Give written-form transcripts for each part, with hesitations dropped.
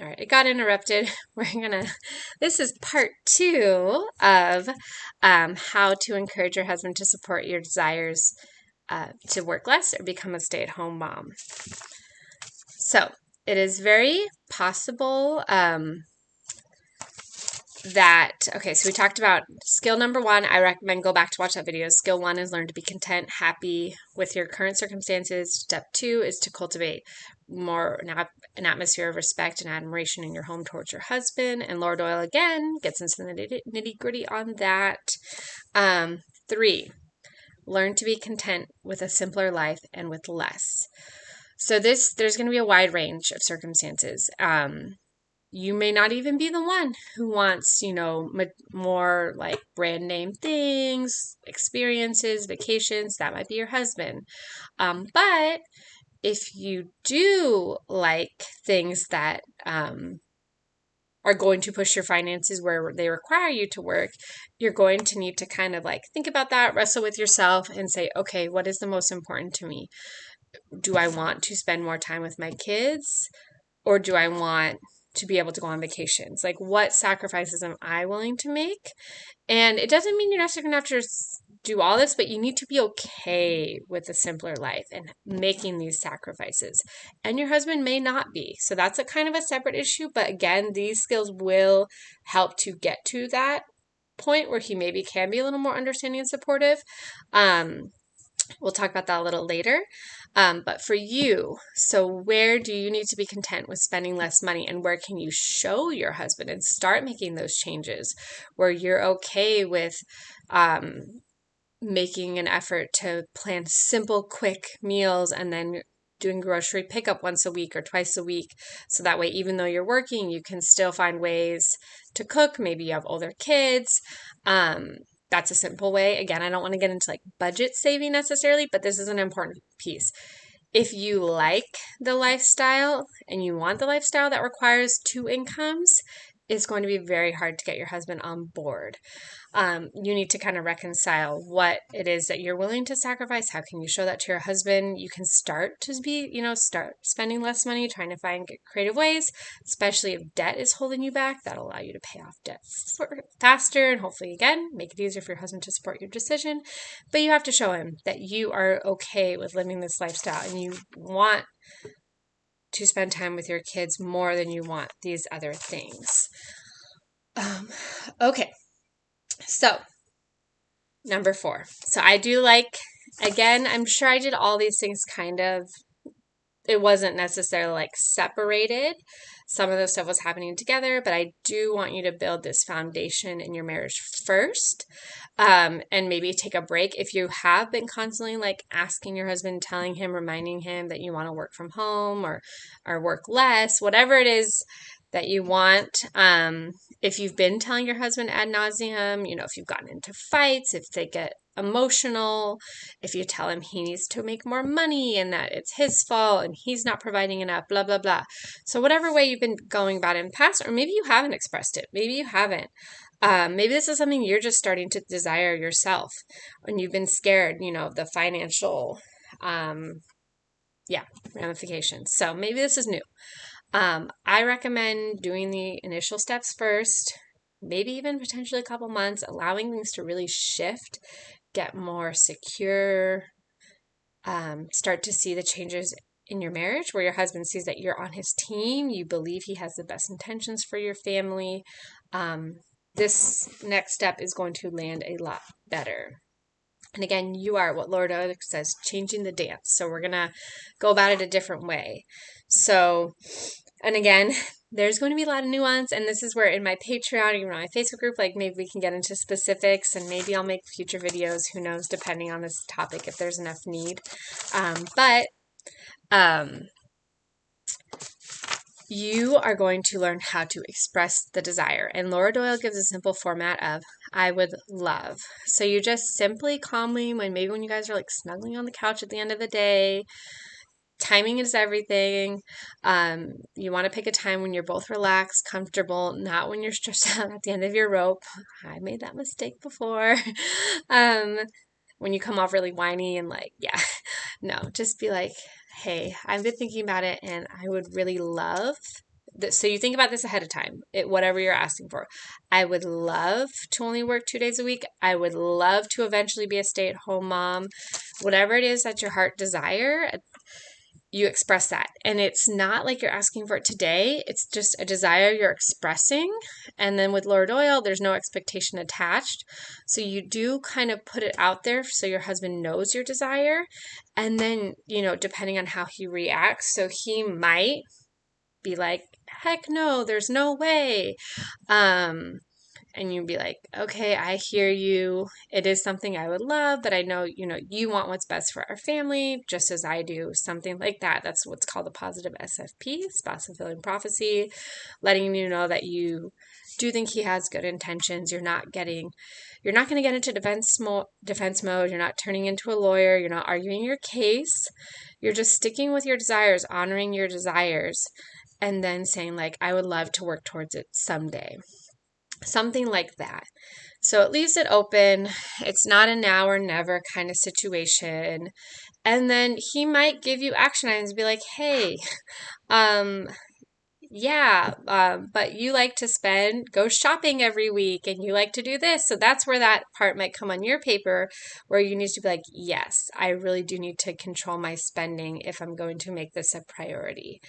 All right, it got interrupted. This is part 2 of how to encourage your husband to support your desires to work less or become a stay-at-home mom. So it is very possible so we talked about skill number 1. I recommend go back to watch that video. Skill 1 is learn to be content, happy with your current circumstances. Step 2 is to cultivate more an atmosphere of respect and admiration in your home towards your husband. And Laura Doyle again gets into the nitty gritty on that. 3, learn to be content with a simpler life and with less. So there's going to be a wide range of circumstances. You may not even be the one who wants, more like brand name things, experiences, vacations. That might be your husband. But if you do like things that are going to push your finances where they require you to work, you're going to need to kind of like think about that, wrestle with yourself and say, okay, what is the most important to me? Do I want to spend more time with my kids, or do I want to be able to go on vacations? Like, what sacrifices am I willing to make? And it doesn't mean you're necessarily going to have to do all this, but you need to be okay with a simpler life and making these sacrifices. And your husband may not be. So that's a kind of a separate issue. But again, these skills will help to get to that point where he maybe can be a little more understanding and supportive. We'll talk about that a little later. But for you, so where do you need to be content with spending less money, and where can you show your husband and start making those changes where you're okay with making an effort to plan simple, quick meals and then doing grocery pickup once a week or twice a week. So that way, even though you're working, you can still find ways to cook. Maybe you have older kids. That's a simple way. Again, I don't want to get into like budget saving necessarily, but this is an important piece. If you like the lifestyle and you want the lifestyle that requires 2 incomes, it's going to be very hard to get your husband on board. You need to kind of reconcile what it is that you're willing to sacrifice. How can you show that to your husband? You can start spending less money, trying to find creative ways, especially if debt is holding you back. That'll allow you to pay off debt faster and hopefully, again, make it easier for your husband to support your decision. But you have to show him that you are okay with living this lifestyle and you want to spend time with your kids more than you want these other things. Okay. So, number 4. So I do like, again, I'm sure I did all these things kind of, it wasn't necessarily like separated. Some of the stuff was happening together, but I do want you to build this foundation in your marriage first, and maybe take a break. If you have been constantly like asking your husband, telling him, reminding him that you want to work from home or work less, whatever it is that you want. If you've been telling your husband ad nauseum, if you've gotten into fights, if they get emotional, if you tell him he needs to make more money and that it's his fault and he's not providing enough, blah, blah, blah. So whatever way you've been going about it in the past, or maybe you haven't expressed it, maybe you haven't. Maybe this is something you're just starting to desire yourself and you've been scared, of the financial, ramifications. So maybe this is new. I recommend doing the initial steps first, maybe even potentially a couple months, allowing things to really shift, get more secure, start to see the changes in your marriage where your husband sees that you're on his team, you believe he has the best intentions for your family. This next step is going to land a lot better. And again, you are what Lord says, changing the dance. So we're going to go about it a different way. So, and again, there's going to be a lot of nuance, and this is where in my Patreon, even on my Facebook group, like maybe we can get into specifics, and maybe I'll make future videos, who knows, depending on this topic, if there's enough need. You are going to learn how to express the desire. And Laura Doyle gives a simple format of I would love. So you just simply calmly, when you guys are like snuggling on the couch at the end of the day, timing is everything. You want to pick a time when you're both relaxed, comfortable, not when you're stressed out at the end of your rope. I made that mistake before. When you come off really whiny and like, no, just be like, hey, I've been thinking about it and I would really love So you think about this ahead of time, whatever you're asking for. I would love to only work 2 days a week. I would love to eventually be a stay-at-home mom. Whatever it is that your heart desire, you express that. And it's not like you're asking for it today. It's just a desire you're expressing. And then with Lord Oil, there's no expectation attached. So you do kind of put it out there so your husband knows your desire. And then, depending on how he reacts, so he might be like, heck no, there's no way. And you'd be like, okay, I hear you. It is something I would love, but I know, you want what's best for our family, just as I do, something like that. That's what's called a positive SFP, spouse fulfilling prophecy, letting you know that you do think he has good intentions. You're not going to get into defense mode. You're not turning into a lawyer. You're not arguing your case. You're just sticking with your desires, honoring your desires, and then saying like, I would love to work towards it someday. Something like that. So it leaves it open. It's not a now or never kind of situation. And then he might give you action items and be like, hey, but you like to go shopping every week and you like to do this. So that's where that part might come on your paper where you need to be like, yes, I really do need to control my spending if I'm going to make this a priority.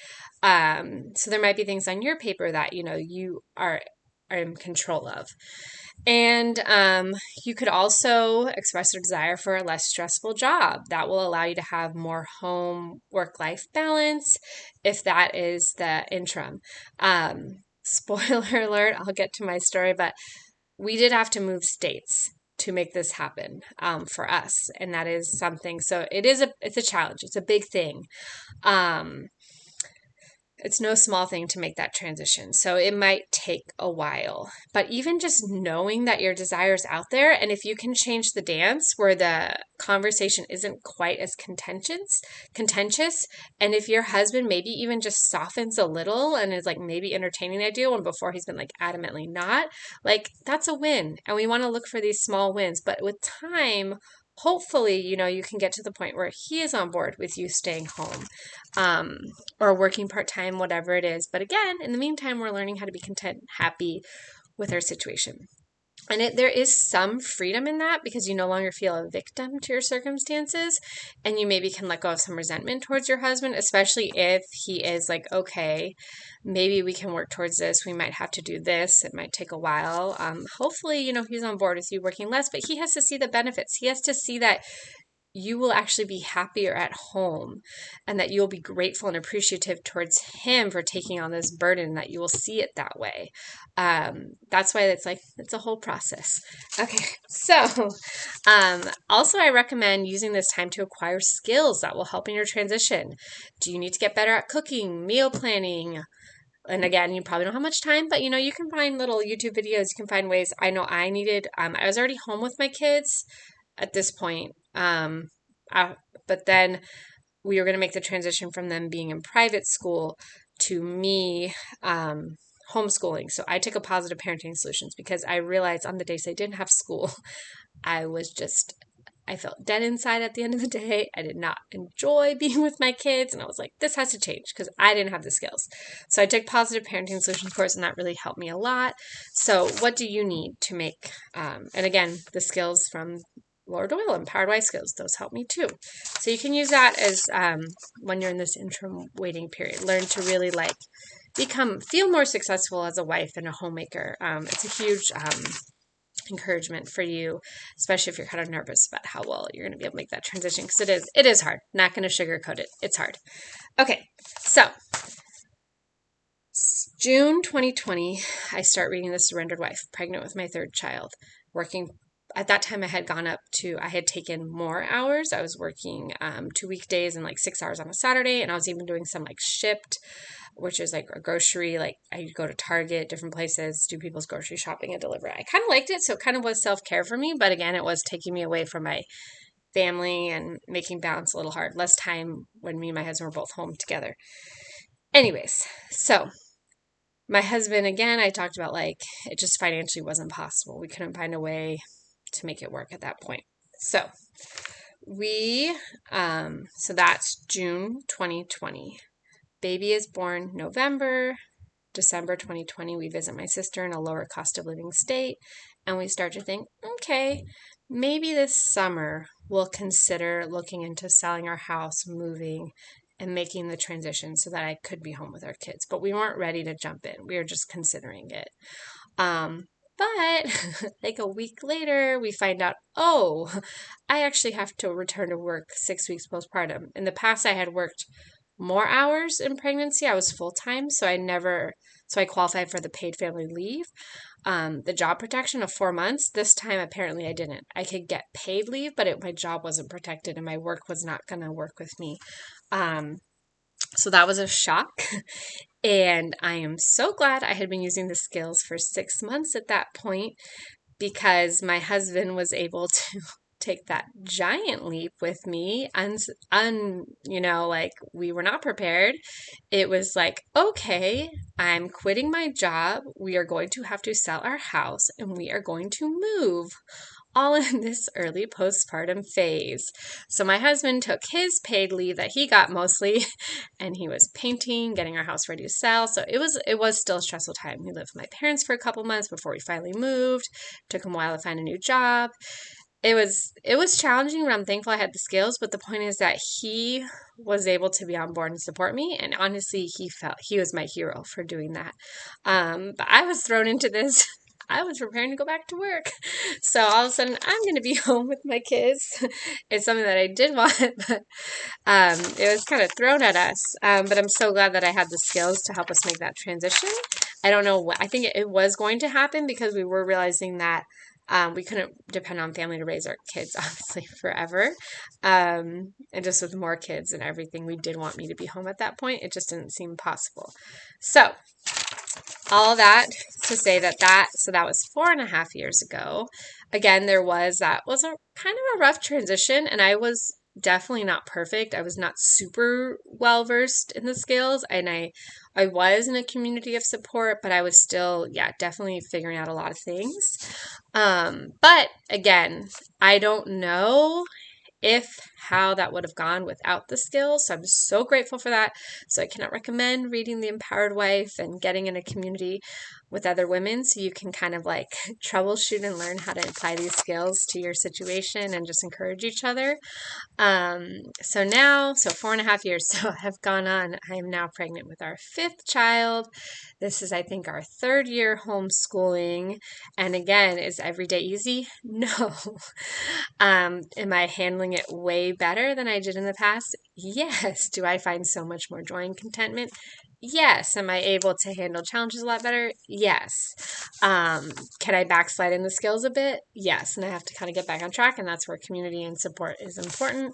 So there might be things on your paper that, you are in control of. And you could also express a desire for a less stressful job. That will allow you to have more home work-life balance if that is the interim. Spoiler alert, I'll get to my story, but we did have to move states to make this happen for us. And that is something, so it's a challenge. It's a big thing. It's no small thing to make that transition. So it might take a while, but even just knowing that your desire is out there, and if you can change the dance where the conversation isn't quite as contentious, and if your husband maybe even just softens a little and is like maybe entertaining the idea when before he's been like adamantly not, like that's a win. And we want to look for these small wins, but with time, hopefully, you can get to the point where he is on board with you staying home or working part-time, whatever it is. But again, in the meantime, we're learning how to be content, happy with our situation. And there is some freedom in that because you no longer feel a victim to your circumstances, and you maybe can let go of some resentment towards your husband, especially if he is like, okay, maybe we can work towards this. We might have to do this. It might take a while. Hopefully, he's on board with you working less, but he has to see the benefits. He has to see that you will actually be happier at home and that you'll be grateful and appreciative towards him for taking on this burden, that you will see it that way. That's why it's a whole process. Okay. So, also I recommend using this time to acquire skills that will help in your transition. Do you need to get better at cooking, meal planning? And again, you probably don't have much time, but you can find little YouTube videos. You can find ways. I know I needed, I was already home with my kids at this point. But then we were going to make the transition from them being in private school to me homeschooling. So I took a positive parenting solutions because I realized on the days I didn't have school, I felt dead inside at the end of the day. I did not enjoy being with my kids. And I was like, this has to change because I didn't have the skills. So I took positive parenting solutions course and that really helped me a lot. So what do you need to make, and again, the skills from Lord Oil and Powered Wife Skills, those help me too. So you can use that as when you're in this interim waiting period. Learn to really feel more successful as a wife and a homemaker. It's a huge encouragement for you, especially if you're kind of nervous about how well you're going to be able to make that transition, because it is hard. Not going to sugarcoat it. It's hard. Okay, so June 2020, I start reading The Surrendered Wife, pregnant with my third child, working. At that time, I had taken more hours. I was working 2 weekdays and 6 hours on a Saturday. And I was even doing some Shipt, which is like a grocery. I go to Target, different places, do people's grocery shopping and deliver it. I kind of liked it. So it kind of was self-care for me. But again, it was taking me away from my family and making balance a little hard. Less time when me and my husband were both home together. Anyways, so my husband, again, I talked about it just financially wasn't possible. We couldn't find a way to make it work at that point. So so that's June 2020. Baby is born November. December 2020, we visit my sister in a lower cost of living state, and we start to think, okay, maybe this summer we'll consider looking into selling our house, moving, and making the transition so that I could be home with our kids. But we weren't ready to jump in. We were just considering it. But like a week later, we find out, oh, I actually have to return to work 6 weeks postpartum. In the past, I had worked more hours in pregnancy. I was full time, so I qualified for the paid family leave, the job protection of 4 months. This time, apparently, I didn't. I could get paid leave, but my job wasn't protected and my work was not going to work with me. So that was a shock. And I am so glad I had been using the skills for 6 months at that point, because my husband was able to take that giant leap with me. Like we were not prepared. It was like, okay, I'm quitting my job. We are going to have to sell our house and we are going to move, all in this early postpartum phase. So my husband took his paid leave that he got mostly, and he was painting, getting our house ready to sell. So it was still a stressful time. We lived with my parents for a couple months before we finally moved. Took him a while to find a new job. It was challenging, but I'm thankful I had the skills. But the point is that he was able to be on board and support me. And honestly, he was my hero for doing that. But I was thrown into this. I was preparing to go back to work. So all of a sudden, I'm going to be home with my kids. It's something that I did want, but it was kind of thrown at us. But I'm so glad that I had the skills to help us make that transition. I don't know what, I think it was going to happen because we were realizing that we couldn't depend on family to raise our kids, obviously, forever. And just with more kids and everything, we did want me to be home at that point. It just didn't seem possible. So all that to say that was 4.5 years ago. Again, that was a kind of a rough transition, and I was definitely not perfect. I was not super well versed in the skills, and I was in a community of support, but I was still, definitely figuring out a lot of things. But again, I don't know how that would have gone without the skills. So I'm so grateful for that. So I cannot recommend reading The Empowered Wife and getting in a community with other women so you can kind of like troubleshoot and learn how to apply these skills to your situation and just encourage each other. So 4.5 years have gone on. I am now pregnant with our 5th child. This is, I think, our 3rd year homeschooling. And again, is every day easy? No. Am I handling it way better than I did in the past? Yes. Do I find so much more joy and contentment? Yes. Am I able to handle challenges a lot better? Yes. Can I backslide in the skills a bit? Yes. And I have to kind of get back on track, and that's where community and support is important.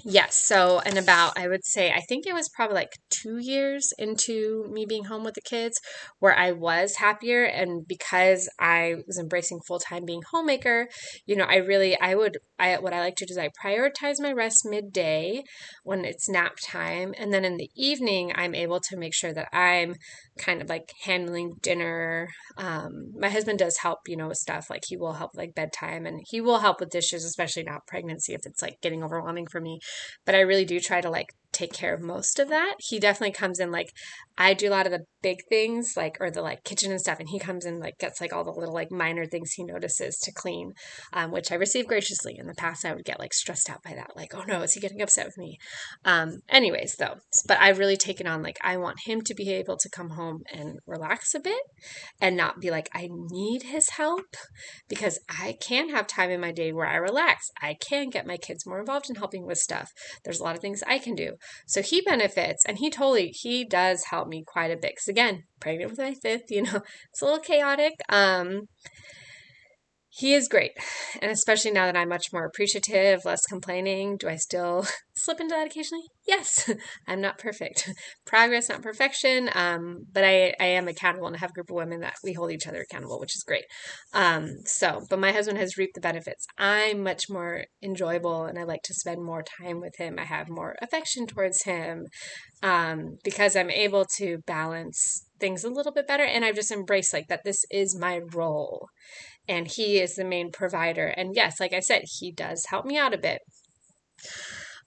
Yes. So, and I would say, I think it was probably like 2 years into me being home with the kids where I was happier. And because I was embracing full-time being homemaker, what I like to do is I prioritize my rest midday when it's nap time. And then in the evening, I'm able to make sure that I'm kind of like handling dinner. My husband does help, with stuff like he will help like bedtime, and he will help with dishes, especially now pregnancy, if it's like getting overwhelming for me. But I really do try to like take care of most of that. He definitely comes in, like I do a lot of the big things, like, or the like kitchen and stuff, and he comes in like gets like all the little like minor things he notices to clean, which I receive graciously. In the past, I would get like stressed out by that, like, oh no, is he getting upset with me? Anyways, though, but I've really taken on, like, I want him to be able to come home and relax a bit and not be like, I need his help, because I can have time in my day where I relax. I can get my kids more involved in helping with stuff. There's a lot of things I can do. So he benefits, and he does help me quite a bit. Because again, pregnant with my 5th, it's a little chaotic. He is great. And especially now that I'm much more appreciative, less complaining. Do I still slip into that occasionally? Yes. I'm not perfect. Progress, not perfection. But I am accountable, and I have a group of women that we hold each other accountable, which is great. But my husband has reaped the benefits. I'm much more enjoyable, and I like to spend more time with him. I have more affection towards him, because I'm able to balance things a little bit better. And I've just embraced like that this is my role. And he is the main provider. And yes, like I said, he does help me out a bit.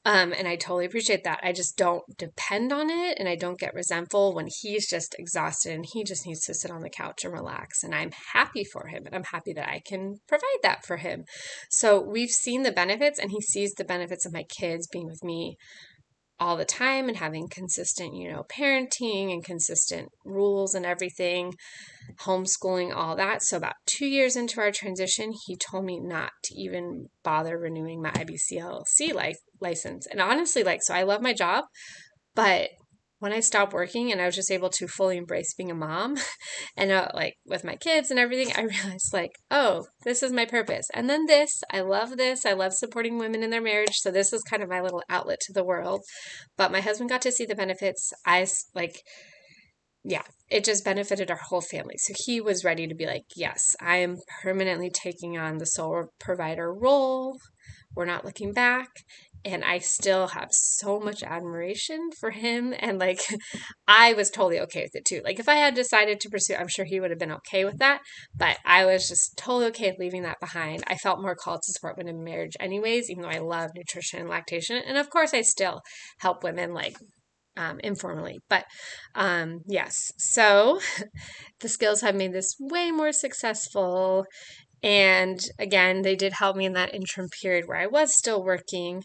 And I totally appreciate that. I just don't depend on it and I don't get resentful when he's just exhausted and he just needs to sit on the couch and relax. And I'm happy for him and I'm happy that I can provide that for him. So we've seen the benefits and he sees the benefits of my kids being with me all the time and having consistent, parenting and consistent rules and everything, homeschooling, all that. So about 2 years into our transition, he told me not to even bother renewing my IBCLC license. And honestly, so I love my job, but when I stopped working and I was just able to fully embrace being a mom and with my kids and everything, I realized oh, this is my purpose. And then I love this. I love supporting women in their marriage. So this is kind of my little outlet to the world. But my husband got to see the benefits. Yeah, it just benefited our whole family. So he was ready to be yes, I am permanently taking on the sole provider role. We're not looking back. And I still have so much admiration for him. And I was totally okay with it too. If I had decided to pursue, I'm sure he would have been okay with that. But I was just totally okay with leaving that behind. I felt more called to support women in marriage anyways, even though I love nutrition and lactation. And of course, I still help women informally. But yes, so the skills have made this way more successful. And again, they did help me in that interim period where I was still working.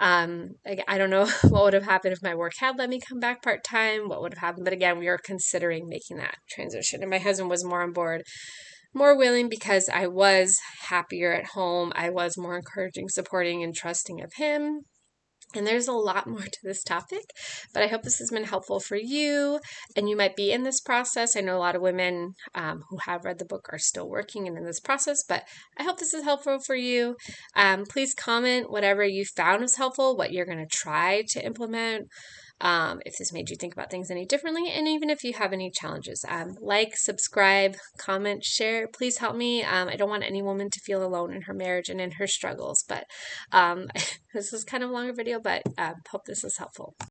I don't know what would have happened if my work had let me come back part-time, what would have happened. But again, we were considering making that transition. And my husband was more on board, more willing because I was happier at home. I was more encouraging, supporting, and trusting of him. And there's a lot more to this topic, but I hope this has been helpful for you. And you might be in this process. I know a lot of women who have read the book are still working and in this process, but I hope this is helpful for you. Please comment whatever you found was helpful, what you're going to try to implement. If this made you think about things any differently, and even if you have any challenges, subscribe, comment, share. Please help me. I don't want any woman to feel alone in her marriage and in her struggles. But this is kind of a longer video, but hope this is helpful.